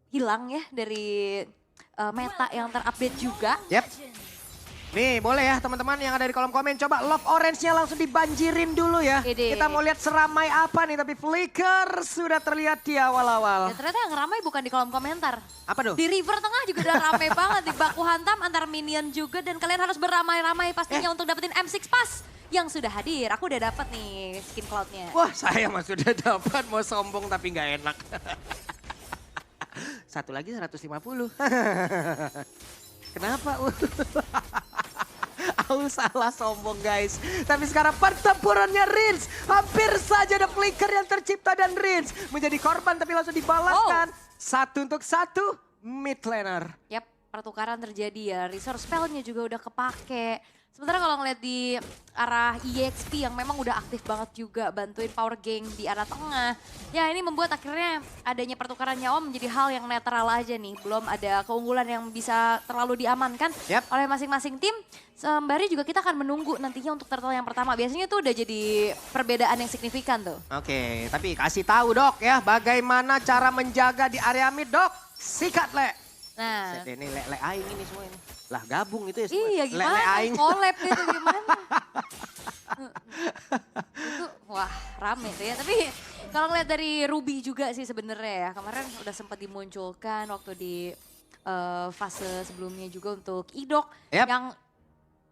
hilang ya dari meta yang terupdate juga. Yap. Nih boleh ya teman-teman yang ada di kolom komen, coba love orange-nya langsung dibanjirin dulu ya. Ide. Kita mau lihat seramai apa nih, tapi Flicker sudah terlihat di awal-awal. Ya, ternyata yang ramai bukan di kolom komentar. Apa tuh? Di river tengah juga udah ramai banget, di baku hantam antar minion juga, dan kalian harus beramai-ramai pastinya untuk dapetin M6 Pass yang sudah hadir. Aku udah dapet nih skin cloud-nya. Wah saya mah sudah dapat, mau sombong tapi nggak enak. Satu lagi 150. Kenapa? Aku salah sombong guys. Tapi sekarang pertempurannya Rins. Hampir saja ada Flicker yang tercipta dan Rins menjadi korban tapi langsung dibalaskan. Satu untuk satu mid laner. Yap, pertukaran terjadi ya. Resource spell-nya juga udah kepake. Sementara kalau ngeliat di arah EXP yang memang udah aktif banget juga bantuin power gang di arah tengah. Ya ini membuat akhirnya adanya pertukaran nyawa menjadi hal yang netral aja nih. Belum ada keunggulan yang bisa terlalu diamankan oleh masing-masing tim. Sembari juga kita akan menunggu nantinya untuk turtle yang pertama. Biasanya tuh udah jadi perbedaan yang signifikan tuh. Oke, tapi kasih tahu dok ya bagaimana cara menjaga di area mid dok. Sikat le. Nah. Ini le aing ini semua ini. Lah gabung itu ya semua. Iya gimana, collab gitu gimana. Itu wah rame tuh ya. Tapi kalau ngeliat dari Ruby juga sih sebenarnya ya. Kemarin udah sempat dimunculkan waktu di fase sebelumnya juga untuk Idok. Yang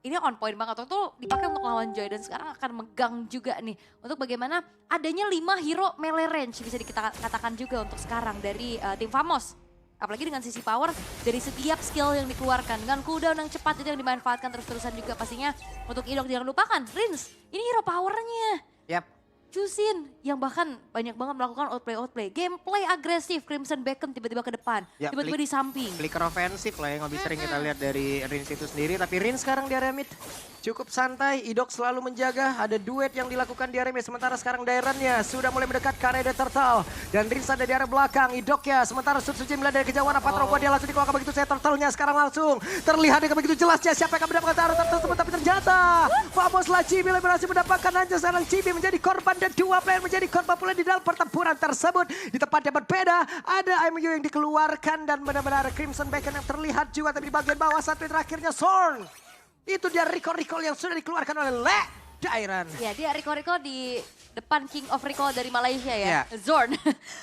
ini on point banget. Waktu itu dipakai untuk lawan Joy dan sekarang akan megang juga nih. Untuk bagaimana adanya 5 hero melee range bisa dikatakan juga untuk sekarang dari tim Famos. Apalagi dengan sisi power dari setiap skill yang dikeluarkan. Dengan cooldown yang cepat itu yang dimanfaatkan terus-terusan juga pastinya. Untuk Idok jangan lupakan, Rins ini hero powernya. Yap. Chusin yang bahkan banyak banget melakukan outplay. Gameplay agresif, Crimson Beacon tiba-tiba ke depan, Ya, tiba-tiba di samping. Flicker ofensif lah yang lebih sering kita lihat dari Rins itu sendiri. Tapi Rins sekarang di area mid cukup santai, Idok selalu menjaga. Ada duet yang dilakukan di area mid. Sementara sekarang Dairannya sudah mulai mendekat ke area Turtle. Dan Rins ada di area belakang, Idok ya. Sementara Suji melihat dari kejauhan apa teroboh dia langsung dikeluarkan begitu saya Turtle-nya. Sekarang langsung terlihat dengan begitu jelasnya siapa yang akan mendapatkan arah Turtle tersebut. Tapi ternyata Famoslah Chibi berhasil mendapatkan anjir. Sekarang Chibi menjadi korban dan dua player menjadi korban pula di dalam pertempuran tersebut. Di tempat yang berbeda ada MU yang dikeluarkan dan benar-benar Crimson Beacon yang terlihat juga. Tapi di bagian bawah satu yang terakhirnya Zorn. Itu dia recall yang sudah dikeluarkan oleh Le Dairan. Ya dia recall di depan King of Recall dari Malaysia ya, Zorn.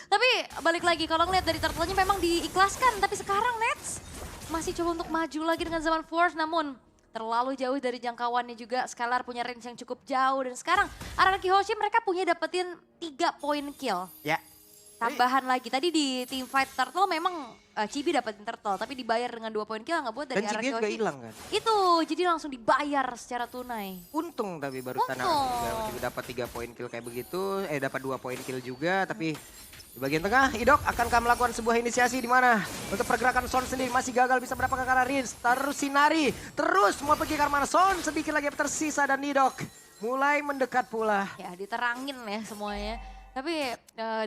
Tapi balik lagi kalau ngeliat dari turtle-nya memang diikhlaskan. Tapi sekarang Nets masih coba untuk maju lagi dengan Zaman Force namun terlalu jauh dari jangkauannya juga. Scalar punya range yang cukup jauh dan sekarang Araki Hoshi mereka punya dapetin 3 poin kill. Ya. Tambahan lagi, tadi di team fight Turtle memang Chibi dapetin Turtle, tapi dibayar dengan 2 poin kill nggak buat dari Dan Araki Chibi juga Hoshi. hilang kan? Itu, jadi langsung dibayar secara tunai. Untung tapi barusan dapat 3 poin kill kayak begitu. Dapat 2 poin kill juga tapi di bagian tengah, Idok akankah melakukan sebuah inisiasi di mana untuk pergerakan Son sendiri masih gagal bisa mendapatkan ke arah Rins. Terus Sinari, terus mau pergi ke arah mana Son, sedikit lagi tersisa dan Idok mulai mendekat pula. Ya diterangin ya semuanya. Tapi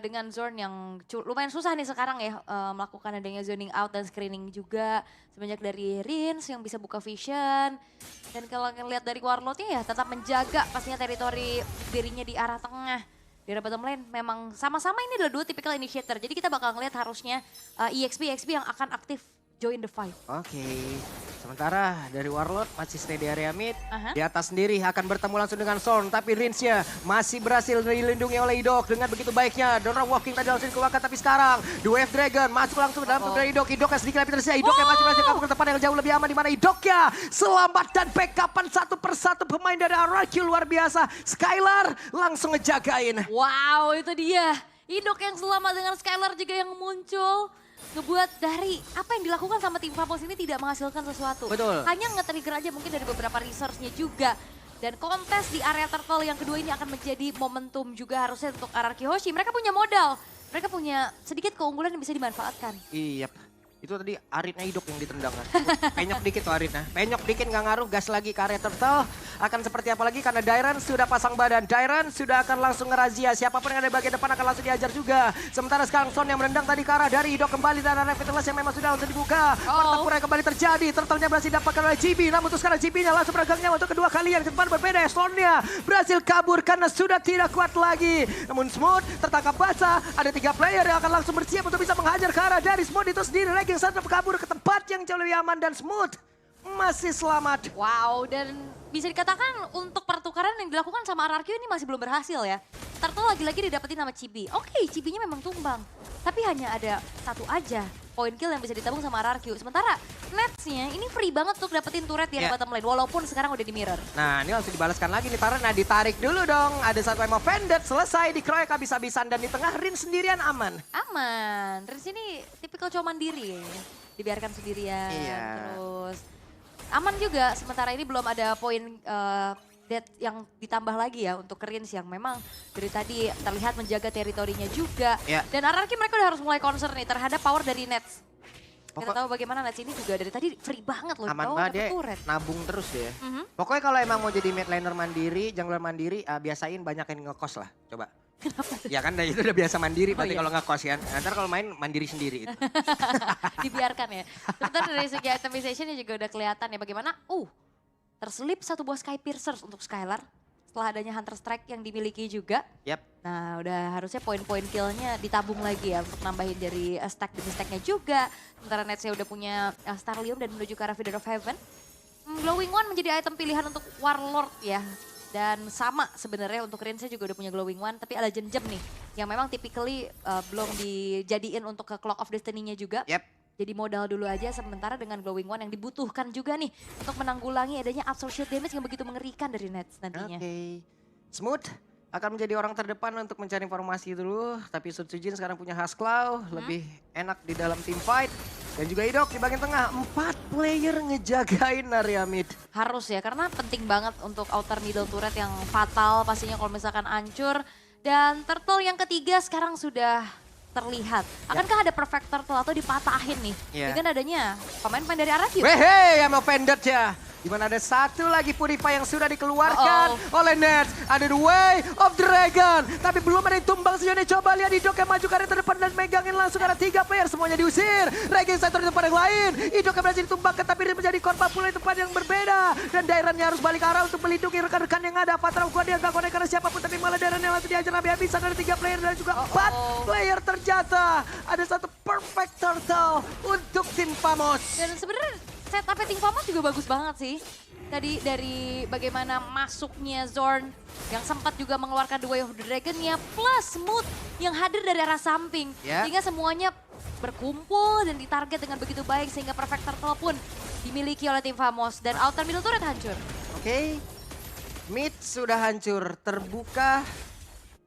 dengan Zorn yang lumayan susah nih sekarang ya melakukan adanya zoning out dan screening juga. Semenjak dari Rins yang bisa buka vision. Dan kalau ngeliat dari Warlordnya ya tetap menjaga pastinya teritori dirinya di arah tengah. Di arah bottom lane memang sama-sama ini adalah 2 typical initiator. Jadi kita bakal ngeliat harusnya EXP yang akan aktif join the fight. Oke. Sementara dari Warlord masih stay di area mid. Di atas sendiri akan bertemu langsung dengan Zorn. Tapi Rinsnya masih berhasil dilindungi oleh Idok dengan begitu baiknya. Donor Walking tadi langsung dikeluarkan. Tapi sekarang Wave Dragon masuk langsung ke dalam tubuh dari Idok. Idok yang sedikit lebih tersisa. Idok yang masih berhasil kabur ke depan yang jauh lebih aman. Di mana Idoknya selamat dan backupan satu persatu pemain dari RRQ luar biasa. Skylar langsung ngejagain. Wow itu dia. Idok yang selamat dengan Skylar juga yang muncul. Ngebuat dari apa yang dilakukan sama tim Famos ini tidak menghasilkan sesuatu. Betul. Hanya nge-trigger aja mungkin dari beberapa resource-nya juga. Dan kontes di area turtle yang kedua ini akan menjadi momentum juga harusnya untuk Araki Hoshi. Mereka punya modal, mereka punya sedikit keunggulan yang bisa dimanfaatkan. Iya. Itu tadi Aritnya Idok yang ditendang kan. Penyok dikit tuh Aritnya. Penyok dikit nggak ngaruh, gas lagi ke area turtle. Akan seperti apa lagi karena Dairan sudah pasang badan. Dairan sudah akan langsung ngerazia. Siapapun yang ada di bagian depan akan langsung diajar juga. Sementara sekarang Son yang menendang tadi ke arah dari Idok kembali. Dan arah Vitalitas yang memang sudah langsung dibuka. Pertempuran kembali terjadi. Turtle-nya berhasil dapatkan oleh GB. Namun untuk sekarang GB-nya langsung beragangnya untuk kedua kalian. Ke depan berbeda. Son-nya berhasil kabur karena sudah tidak kuat lagi. Namun Smooth tertangkap basah. Ada 3 player yang akan langsung bersiap untuk bisa menghajar ke arah dari Smooth itu sendiri. Yang satu kabur ke tempat yang jauh lebih aman dan Smooth masih selamat. Wow, dan bisa dikatakan untuk pertukaran yang dilakukan sama RRQ ini masih belum berhasil ya. Turtle lagi-lagi didapetin sama Chibi. Oke, Chibinya memang tumbang, tapi hanya ada satu aja poin kill yang bisa ditabung sama RRQ. Sementara Nets-nya ini free banget untuk dapetin turret di bottom lane, walaupun sekarang udah di mirror. Nah, ini langsung dibalaskan lagi nih Tara. Nah, ditarik dulu dong. Ada satu emo Vended, selesai dikeroyok habis-habisan. Dan di tengah Rin sendirian aman. Aman, Rin sini tipikal cowok mandiri ya. Dibiarkan sendirian, terus aman juga. Sementara ini belum ada poin dead yang ditambah lagi ya untuk Rins yang memang dari tadi terlihat menjaga teritorinya juga. Dan RRQ mereka udah harus mulai concern nih terhadap power dari Nets. Kita tahu bagaimana Nets ini juga dari tadi free banget loh. Aman banget dia, nabung terus deh. Pokoknya kalau emang mau jadi mid laner mandiri, jungler mandiri, biasain banyakin ngekos lah, coba. Kenapa? Ya kan itu udah biasa mandiri, berarti kalau ngekos kan. Ntar kalau main mandiri sendiri. Dibiarkan ya. Sebentar dari segi itemization juga udah kelihatan ya bagaimana. Terselip satu buah Sky Piercers untuk Skylar. Setelah adanya Hunter Strike yang dimiliki juga. Nah udah harusnya poin-poin killnya ditabung lagi ya untuk nambahin dari stack demi stacknya juga. Sementara Netsnya udah punya Starlium dan menuju ke arah Feeder of Heaven. Glowing One menjadi item pilihan untuk Warlord ya. Dan sama sebenarnya untuk Rinsnya juga udah punya Glowing One. Tapi ada Jam nih yang memang typically belum dijadiin untuk ke Clock of Destiny-nya juga. Jadi modal dulu aja sementara dengan Glowing One yang dibutuhkan juga nih untuk menanggulangi adanya Absolute Shield damage yang begitu mengerikan dari Nets nantinya. Smooth akan menjadi orang terdepan untuk mencari informasi dulu. Tapi Sutsujin sekarang punya Hasklaw, lebih enak di dalam team fight. Dan juga Idok di bagian tengah, 4 player ngejagain area mid. Harus ya, karena penting banget untuk outer middle turret yang fatal pastinya kalau misalkan hancur. Dan Turtle yang ketiga sekarang sudah terlihat. Akankah ada perfect turtle atau dipatahin nih? Dengan adanya pemain-pemain dari RRQ. Wehe, yang offended ya. Dimana ada satu lagi Purify yang sudah dikeluarkan oleh Nets. Ada The Way of Dragon. Tapi belum ada yang tumbang sejauh ini. Coba lihat Idok yang maju ke arah terdepan dan megangin langsung karena 3 player. Semuanya diusir. Regen Center di tempat yang lain. Idok yang berhasil ditumbangkan tapi dia menjadi korban pula di tempat yang berbeda. Dan Dairannya harus balik arah untuk melindungi rekan-rekan yang ada. Patra kuat dia gak konek karena siapapun. Tapi malah Dairan yang langsung diajar habis-habisan dari 3 player dan juga 4 player terjatuh. Ada satu perfect turtle untuk tim Famos. Dan sebenarnya setup tim Famos juga bagus banget sih. Tadi dari bagaimana masuknya Zorn yang sempat juga mengeluarkan The Way of the Dragon-nya plus Smooth yang hadir dari arah samping. Sehingga semuanya berkumpul dan ditarget dengan begitu baik sehingga perfect turtle pun dimiliki oleh tim Famos dan outer middle turret hancur. Mid sudah hancur, terbuka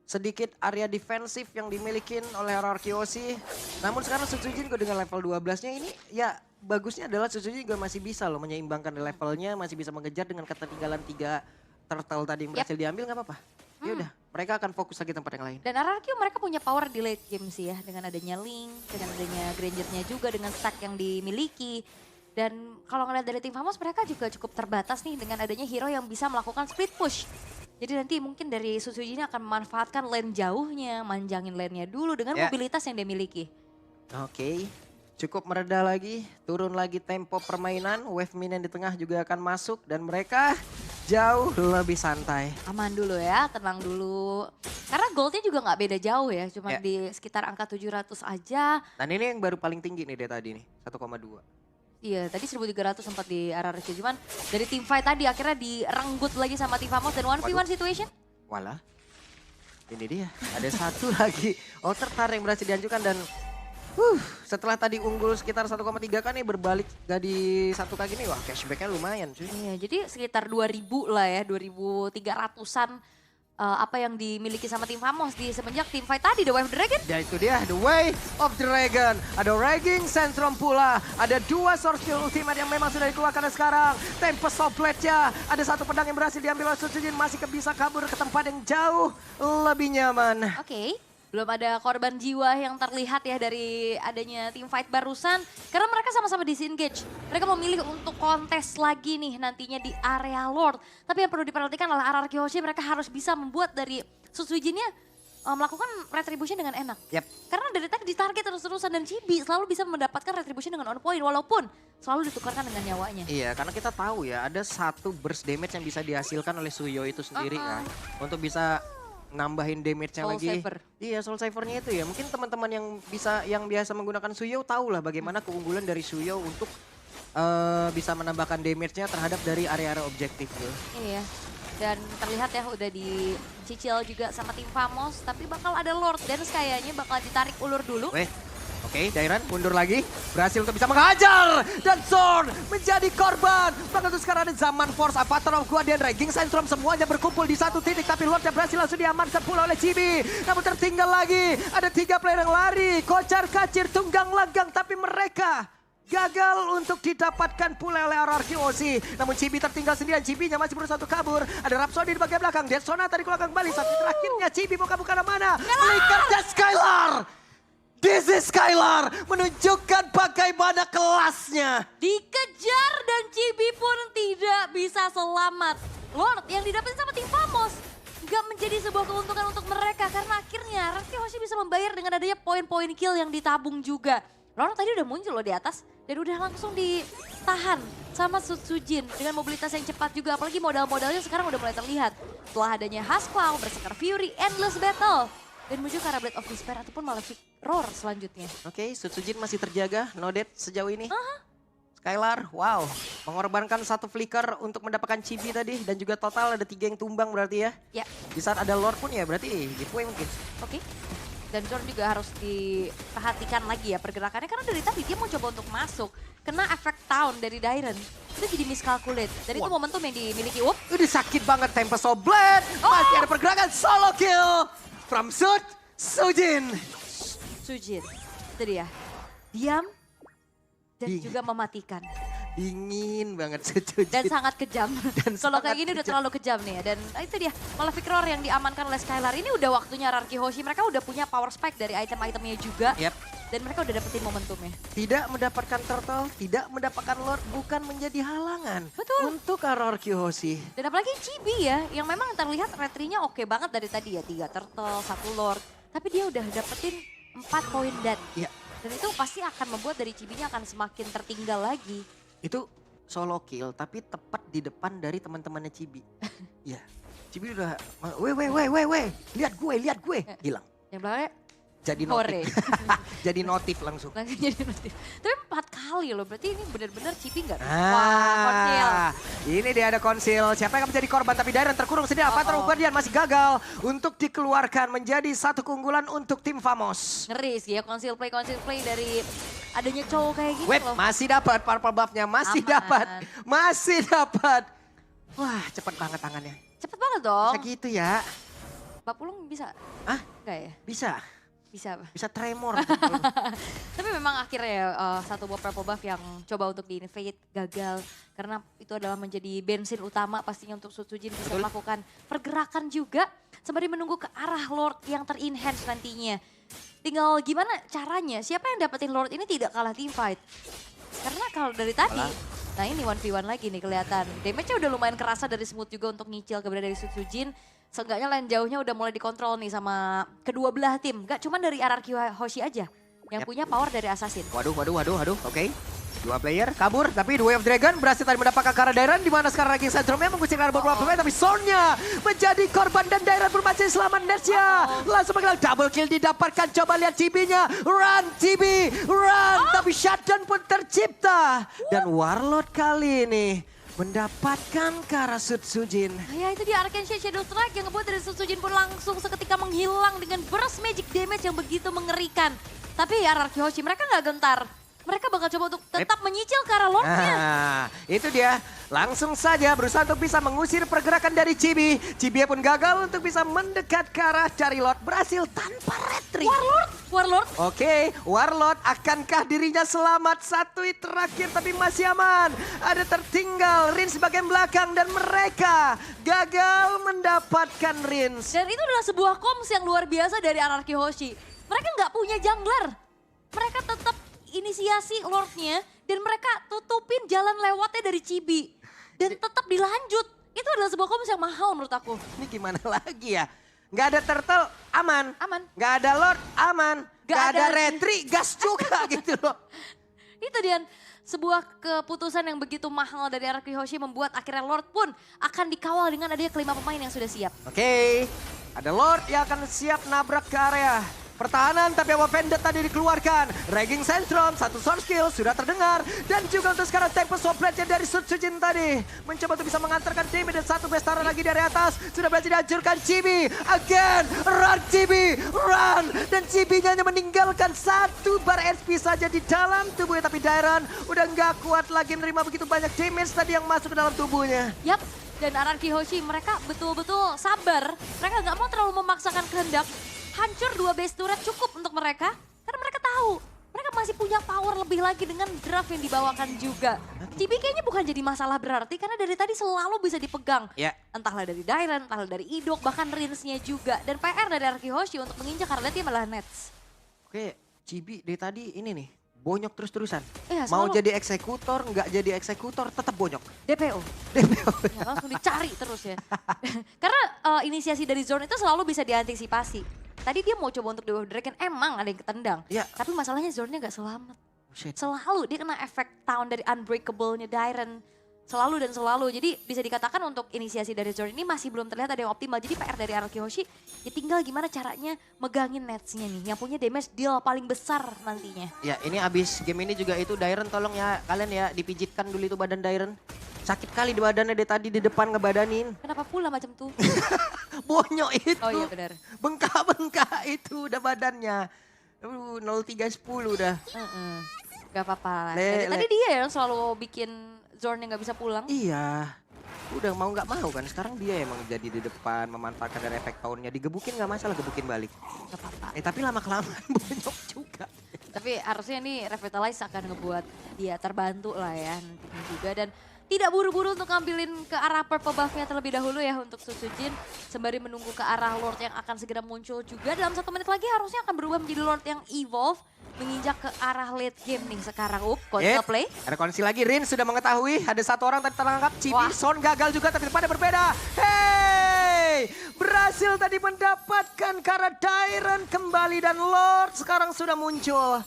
sedikit area defensif yang dimiliki oleh RRQOC. Namun sekarang Sutsujin dengan level 12-nya ini ya bagusnya adalah Sutsujin juga masih bisa loh menyeimbangkan di levelnya, masih bisa mengejar dengan ketertinggalan 3 turtle tadi yang berhasil diambil nggak apa-apa. Ya udah, mereka akan fokus lagi tempat yang lain. Dan RRQ mereka punya power di late game sih ya, dengan adanya Link, dengan adanya Granger-nya juga, dengan stack yang dimiliki. Dan kalau ngeliat dari tim Famos mereka juga cukup terbatas nih dengan adanya hero yang bisa melakukan split push. Jadi nanti mungkin dari Sutsujin ini akan memanfaatkan lane jauhnya, manjangin lane-nya dulu dengan mobilitas yang dia miliki. Cukup mereda lagi, turun lagi tempo permainan, wave minion di tengah juga akan masuk dan mereka jauh lebih santai. Aman dulu ya, tenang dulu. Karena goldnya juga nggak beda jauh ya, cuma di sekitar angka 700 aja. Dan ini yang baru paling tinggi nih dari tadi nih, 1,2. Iya, tadi 1300 sempat di RRQ, cuman dari tim fight tadi akhirnya direnggut lagi sama tim Famos dan 1v1 situation. Walah, ini dia, ada satu lagi outer yang berhasil diajukan dan setelah tadi unggul sekitar 1,3 kan nih berbalik jadi 1K gini, wah cashbacknya lumayan cuy. Iya, jadi sekitar 2000 lah ya, 2300-an. Apa yang dimiliki sama tim Famos di semenjak tim fight tadi, The Way of the Dragon. Ya itu dia, The Way of the Dragon. Ada Raging Centrum pula. Ada 2 source skill ultimate yang memang sudah dikeluarkan sekarang. Tempest of Blade-nya. Ada satu pedang yang berhasil diambil oleh Sutsujin. Masih bisa kabur ke tempat yang jauh lebih nyaman. Belum ada korban jiwa yang terlihat ya dari adanya tim fight barusan. Karena mereka sama-sama disengage. Mereka memilih untuk kontes lagi nih nantinya di area Lord. Tapi yang perlu diperhatikan adalah RRQ Hoshi mereka harus bisa membuat dari Sutsujinnya melakukan retribution dengan enak. Yep. Karena dari tadi ditarget terus-terusan dan Chibi selalu bisa mendapatkan retribution dengan on point. Walaupun selalu ditukarkan dengan nyawanya. Iya, karena kita tahu ya ada satu burst damage yang bisa dihasilkan oleh Suyo itu sendiri kan. Untuk bisa nambahin damage-nya Soul lagi. Saver. Iya, Soul Saver-nya itu ya. Mungkin teman-teman yang biasa menggunakan Suyo tahu lah bagaimana keunggulan dari Suyo untuk bisa menambahkan damage-nya terhadap dari area-area objektif tuh. Iya. Dan terlihat ya udah dicicil juga sama tim Famos. Tapi bakal ada Lord Dance kayaknya bakal ditarik ulur dulu. Oke, Dairan mundur lagi. Berhasil untuk bisa menghajar. Dan Zorn menjadi korban. Bahkan itu sekarang ada Zaman Force, Avatar of Guardian, King Sandstorm semuanya berkumpul di satu titik. Tapi Lord yang berhasil langsung diamankan pula oleh Chibi. Namun tertinggal lagi. Ada 3 player yang lari. Kocar kacir, tunggang langgang. Tapi mereka gagal untuk didapatkan pula oleh RRQ Hoshi. Namun Chibi tertinggal sendirian. Chibi-nya masih berusaha untuk kabur. Ada Rhapsody di bagian belakang. Dead Sonata tadi keluar kembali. Sampai terakhirnya Chibi mau kabur ke mana? Flicker dan Skylar. This is Skylar menunjukkan bagaimana kelasnya. Dikejar dan Chibi pun tidak bisa selamat. Lord yang didapetin sama tim Famos gak menjadi sebuah keuntungan untuk mereka. Karena akhirnya RRQ Hoshi bisa membayar dengan adanya poin-poin kill yang ditabung juga. Lord tadi udah muncul loh di atas dan udah langsung ditahan sama Sutsujin dengan mobilitas yang cepat juga. Apalagi modal-modalnya sekarang udah mulai terlihat. Setelah adanya Haskell, Berserker Fury, Endless Battle. Dan menuju ke arah Blade of Despair ataupun Malefic Roar selanjutnya. Oke, Sutsujin masih terjaga, no death sejauh ini. Skylar, wow, mengorbankan satu flicker untuk mendapatkan Chibi tadi. Dan juga total ada 3 yang tumbang berarti ya. Ya. Di saat ada Lord pun ya berarti giveaway mungkin. Oke. Dan Zorn juga harus diperhatikan lagi ya pergerakannya. Karena dari tadi dia mau coba untuk masuk. Kena efek Town dari Dairen. Itu jadi miscalculate. Dan itu momentum yang dimiliki Up. Udah sakit banget Tempest of Blade. Masih ada pergerakan solo kill. From Sutsujin. Sujin. Itu dia. Diam. Dan juga mematikan. Dingin banget Sutsujin. Dan sangat kejam. Kalau kayak gini udah kejam. terlalu kejam nih ya. Dan itu dia. Malefic Roar yang diamankan oleh Skylar. Ini udah waktunya RRQ Hoshi. Mereka udah punya power spike dari item-itemnya juga. Dan mereka udah dapetin momentumnya. Tidak mendapatkan turtle, tidak mendapatkan Lord bukan menjadi halangan. Betul. Untuk RRQ Hoshi. Dan apalagi Chibi ya, yang memang terlihat retrinya oke banget dari tadi ya. 3 turtle, 1 Lord. Tapi dia udah dapetin 4 poin dead. Iya. Dan itu pasti akan membuat dari Chibinya akan semakin tertinggal lagi. Itu solo kill tapi tepat di depan dari teman-temannya Chibi. Iya. Chibi udah, weh, lihat gue. Hilang. Yang belakangnya Jadi Hore. notif. Jadi notif langsung. langsung jadi notif. Tapi 4 kali loh, berarti ini benar-benar Chibi nggak? Wah, konsil. Ini dia ada konsil. Siapa yang akan menjadi korban tapi Dairen terkurung sendiri. Avatar of Guardian masih gagal untuk dikeluarkan menjadi satu keunggulan untuk tim Famos. Ngeri sih ya konsil play dari adanya cowok kayak gitu Wait, loh. masih dapat purple buff-nya, masih dapat. Wah, cepet banget tangannya. Cepet banget dong. Bisa gitu ya. Pak Pulung bisa? Ah, enggak ya? bisa. Bisa apa? Bisa tremor. Tapi memang akhirnya satu buah purple buff yang coba untuk di-invade gagal. Karena itu adalah menjadi bensin utama pastinya untuk Sutsujin bisa melakukan pergerakan juga. Sembari menunggu ke arah Lord yang ter-enhance nantinya. Tinggal gimana caranya, siapa yang dapetin Lord ini tidak kalah team fight. Karena kalau dari tadi, nah ini 1v1 lagi nih kelihatan. Damage-nya udah lumayan kerasa dari Smooth juga untuk nyicil keberadaan dari Sutsujin. Seenggaknya lane jauhnya udah mulai dikontrol nih sama kedua belah tim. Gak cuma dari RRQ Hoshi aja yang punya power dari Assassin. Waduh. Oke. 2 player kabur, tapi The Way of Dragon berhasil tadi mendapatkan ke arah Dairen. Dimana sekarang King Sandstormnya mengusir ke arah beberapa pemain. Tapi Zorn-nya menjadi korban dan Dairen pun masih selamat Nersia. Langsung mengenal double kill didapatkan. Coba lihat Chibi-nya. Run Chibi, run. Tapi shutdown pun tercipta. Dan Warlord kali ini mendapatkan ke arah Sutsujin. Ya itu dia Arcane Shadow Strike yang ngebuat dari Sutsujin pun langsung seketika menghilang dengan burst magic damage yang begitu mengerikan. Tapi RRQ Hoshi mereka nggak gentar. mereka bakal coba untuk tetap menyicil ke arah Lordnya. Nah, itu dia. Langsung saja berusaha untuk bisa mengusir pergerakan dari Chibi. Chibi pun gagal untuk bisa mendekat ke arah dari Lord. Berhasil tanpa retreat. Warlord. Oke, Warlord akankah dirinya selamat? Satu hit terakhir tapi masih aman. Ada tertinggal Rins bagian belakang dan mereka gagal mendapatkan Rins. Dan itu adalah sebuah koms yang luar biasa dari Anarchy Hoshi. Mereka nggak punya jungler. Mereka tetap inisiasi Lordnya dan mereka tutupin jalan lewatnya dari Chibi. Dan tetap dilanjut. Itu adalah sebuah koms yang mahal menurut aku. Ini gimana lagi ya? Nggak ada turtle, aman. Aman. Nggak ada Lord, aman. Nggak ada ada- retri, gas juga gitu loh. Itu dia sebuah keputusan yang begitu mahal dari Anarchy Hoshi membuat akhirnya Lord pun akan dikawal dengan adanya kelima pemain yang sudah siap. Oke, ada Lord yang akan siap nabrak ke area pertahanan, tapi Awa Vendetta tadi dikeluarkan. Raging Sentrum, satu sword skill sudah terdengar. Dan juga untuk sekarang Tempest of Blade dari Sutsujin tadi. Mencoba untuk bisa mengantarkan Chibi dan satu Bestara lagi dari atas. Sudah berhasil dihancurkan Chibi. Again, run Chibi, run. Dan Chibi-nya hanya meninggalkan satu bar SP saja di dalam tubuhnya. Tapi Dairon udah nggak kuat lagi menerima begitu banyak damage tadi yang masuk ke dalam tubuhnya. Yap, dan Anarchy Hoshi mereka betul-betul sabar. Mereka nggak mau terlalu memaksakan kehendak. Hancur 2 base turret cukup untuk mereka. Karena mereka tahu, mereka masih punya power lebih lagi dengan draft yang dibawakan juga. Chibi kayaknya bukan jadi masalah berarti karena dari tadi selalu bisa dipegang. Ya. Entahlah dari Dairon, entahlah dari Idok, bahkan Rinsnya juga. Dan PR dari Anarchy Hoshi untuk menginjak karena dia malah Nets. Oke, Chibi dari tadi ini nih. Bonyok terus-terusan. Iya, Mau selalu. jadi eksekutor, nggak jadi eksekutor, tetap bonyok. DPO. DPO. Ya, langsung dicari terus ya. Karena inisiasi dari zone itu selalu bisa diantisipasi. Tadi dia mau coba untuk Dewa Dragon, emang ada yang ketendang. Iya. Tapi masalahnya zone-nya gak selamat. Shit. Selalu dia kena efek tahun dari Unbreakable-nya Dairon. Selalu dan selalu. Jadi bisa dikatakan untuk inisiasi dari zone ini masih belum terlihat ada yang optimal. Jadi PR dari Anarchy Hoshi ya tinggal gimana caranya megangin nets-nya nih. Yang punya damage deal paling besar nantinya. Ya ini abis game ini juga itu Dairon tolong ya kalian ya dipijitkan dulu itu badan Dairon. Sakit kali di badannya dia tadi di depan ngebadanin. Kenapa pula macam tuh? Bonyok itu. Oh iya benar. Bengkak-bengkak itu udah badannya. 0310 udah. Gak apa-apa lah. Le- Tadi dia yang selalu bikin zone yang gak bisa pulang. Iya. Udah mau nggak mau kan sekarang dia emang jadi di depan memanfaatkan dari efek tahunnya. Digebukin nggak masalah, gebukin balik. Gak apa-apa. Tapi lama-kelamaan bonyok juga. Tapi harusnya nih Revitalize akan ngebuat dia terbantu lah ya nantinya juga. Dan tidak buru-buru untuk ngambilin ke arah purple buff-nya terlebih dahulu ya untuk Sutsujin. Sembari menunggu ke arah Lord yang akan segera muncul juga. Dalam 1 menit lagi harusnya akan berubah menjadi Lord yang evolve. Menginjak ke arah late game nih sekarang. Console play. Ada kondisi lagi, Rin sudah mengetahui ada satu orang tadi terangkap. Chibi, Wah. Son gagal juga tapi pada berbeda. Hey! Berhasil tadi mendapatkan Kara Dairon kembali dan Lord sekarang sudah muncul.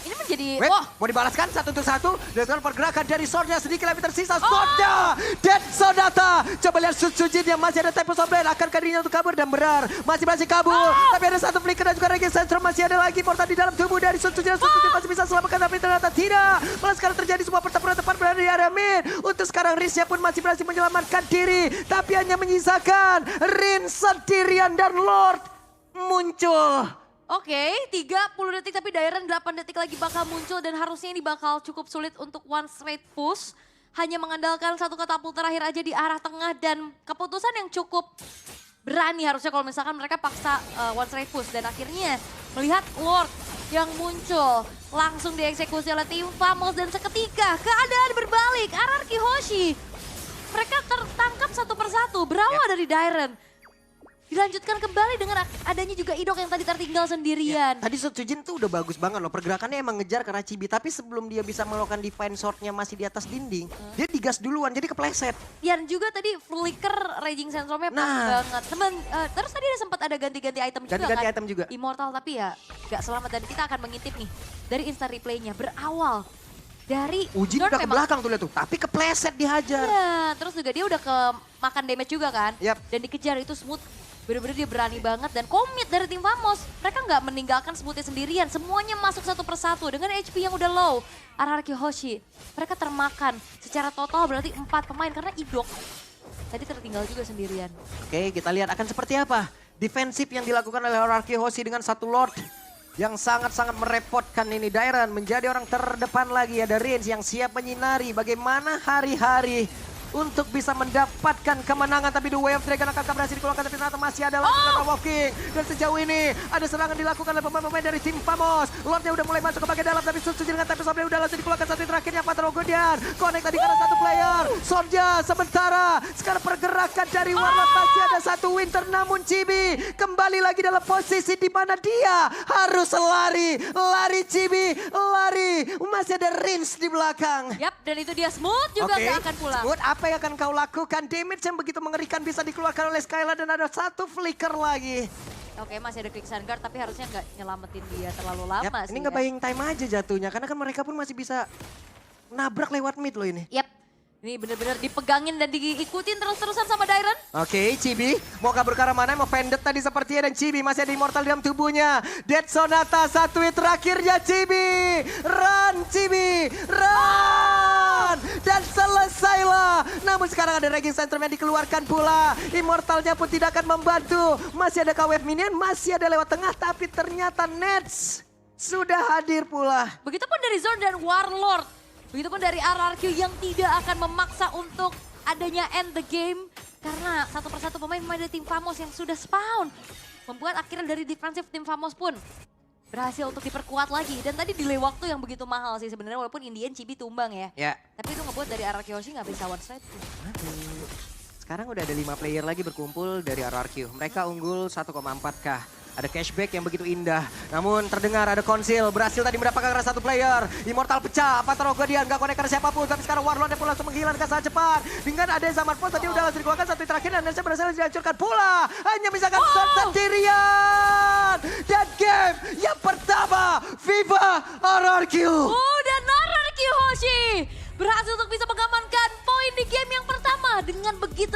Ini menjadi, Wait, wah mau dibalaskan satu untuk satu. Dan sekarang pergerakan dari Swordnya sedikit lebih tersisa. Swordnya, Dead Sonata. Coba lihat Sutsujin yang masih ada Tempest of Blade. Akankah dirinya untuk kabur dan benar. Masih kabur. Tapi ada satu flicker dan juga Raging Sentrum. Masih ada lagi portal di dalam tubuh dari Sutsujin. Sutsujin masih bisa selamatkan tapi ternyata tidak. Malah sekarang terjadi sebuah pertempuran tepat berada di area mid. Untuk sekarang Rinsnya pun masih berhasil menyelamatkan diri. Tapi hanya menyisakan Rins sendirian dan Lord muncul. Oke, 30 detik tapi Dairon 8 detik lagi bakal muncul dan harusnya ini bakal cukup sulit untuk one straight push. Hanya mengandalkan satu katapult terakhir aja di arah tengah dan keputusan yang cukup berani harusnya kalau misalkan mereka paksa one straight push. Dan akhirnya melihat Lord yang muncul langsung dieksekusi oleh tim Famos dan seketika keadaan berbalik. Anarchy Hoshi mereka tertangkap satu persatu berawal dari Dairon. Dilanjutkan kembali dengan adanya juga Idok yang tadi tertinggal sendirian. Tadi Sutsujin tuh udah bagus banget loh. Pergerakannya emang ngejar ke arah Chibi. Tapi sebelum dia bisa melakukan divine swordnya masih di atas dinding. Dia digas duluan jadi kepleset. Dan juga tadi flicker Raging Sentrumnya pas banget. Terus tadi ada sempat ada ganti-ganti item juga Ganti-ganti kan. item juga. Immortal tapi ya gak selamat. Dan kita akan mengintip nih dari instant replaynya. Berawal dari Ujin Zord udah ke memang- belakang tuh lihat tuh. Tapi kepleset dihajar. Iya, terus juga dia udah ke makan damage juga kan. Yap. Dan dikejar itu Smooth. Bener-bener dia berani banget dan komit dari tim Famos. Mereka nggak meninggalkan Smoothnya sendirian. Semuanya masuk satu persatu dengan HP yang udah low. Anarchy Hoshi. Mereka termakan. Secara total berarti 4 pemain karena Idok tadi tertinggal juga sendirian. Oke, kita lihat akan seperti apa defensif yang dilakukan oleh Anarchy Hoshi dengan satu Lord. yang sangat-sangat merepotkan ini. Dairan menjadi orang terdepan lagi. Ada Rins yang siap menyinari bagaimana hari-hari untuk bisa mendapatkan kemenangan. Tapi The Way of Dragon akan berhasil dikeluarkan, tapi ternyata masih ada lagi Wolf King. Dan sejauh ini ada serangan dilakukan oleh pemain-pemain dari tim Famos. Lordnya udah mulai masuk ke bagian dalam, tapi Suci dengan Tempest Sombly udah langsung dikeluarkan. Satu terakhirnya Patro Godian. Connect tadi karena satu player. Sonja sementara. Sekarang pergerakan dari Warlord masih ada satu Winter, namun Chibi kembali lagi dalam posisi di mana dia harus lari. Lari Chibi, lari. Masih ada Rins di belakang. Yap, dan itu dia Smooth juga gak akan pulang. Smooth, apa yang akan kau lakukan? Damage yang begitu mengerikan bisa dikeluarkan oleh Skyla dan ada satu flicker lagi. Oke, masih ada Quick Guard tapi harusnya nggak nyelamatin dia terlalu lama sih. Ini nggak buying time aja jatuhnya karena kan mereka pun masih bisa nabrak lewat mid loh ini. Yap, ini bener-bener dipegangin dan diikutin terus-terusan sama Dairan. Oke, Chibi mau kabur ke arah mana? Mau Vendetta tadi sepertinya, dan Chibi masih ada Immortal dalam tubuhnya. Dead Sonata satu hit terakhirnya Chibi. Run Chibi, run! Dan selesailah. Namun sekarang ada Raging Centrum yang dikeluarkan pula. Immortalnya pun tidak akan membantu. Masih ada KWF Minion, masih ada lewat tengah, tapi ternyata Nets sudah hadir pula. Begitupun dari Zone dan Warlord. Begitupun dari RRQ yang tidak akan memaksa untuk adanya end the game. Karena satu persatu pemain dari tim Famos yang sudah spawn. Membuat akhirnya dari defensif tim Famos pun berhasil untuk diperkuat lagi. Dan tadi delay waktu yang begitu mahal sih sebenarnya, walaupun Indian Chibi tumbang ya. Tapi itu ngebuat dari RRQ Hoshi nggak bisa one strike. Sekarang udah ada 5 player lagi berkumpul dari RRQ. Mereka unggul 1,4k. Ada cashback yang begitu indah. Namun terdengar ada konsil. Berhasil tadi mendapatkan satu player. Immortal pecah. Patro Godian gak konek karena siapapun. Tapi sekarang Warlord pun langsung menghilang ke saat cepat. Dengan ada Zaman Pos tadi udah langsung dikeluarkan satu terakhir. Dan Nesha berhasil dihancurkan pula. Hanya misalkan sendirian. Dan game yang pertama. Viva RRQ. Dan RRQ Hoshi berhasil untuk bisa mengamankan poin di game yang pertama. Dengan begitu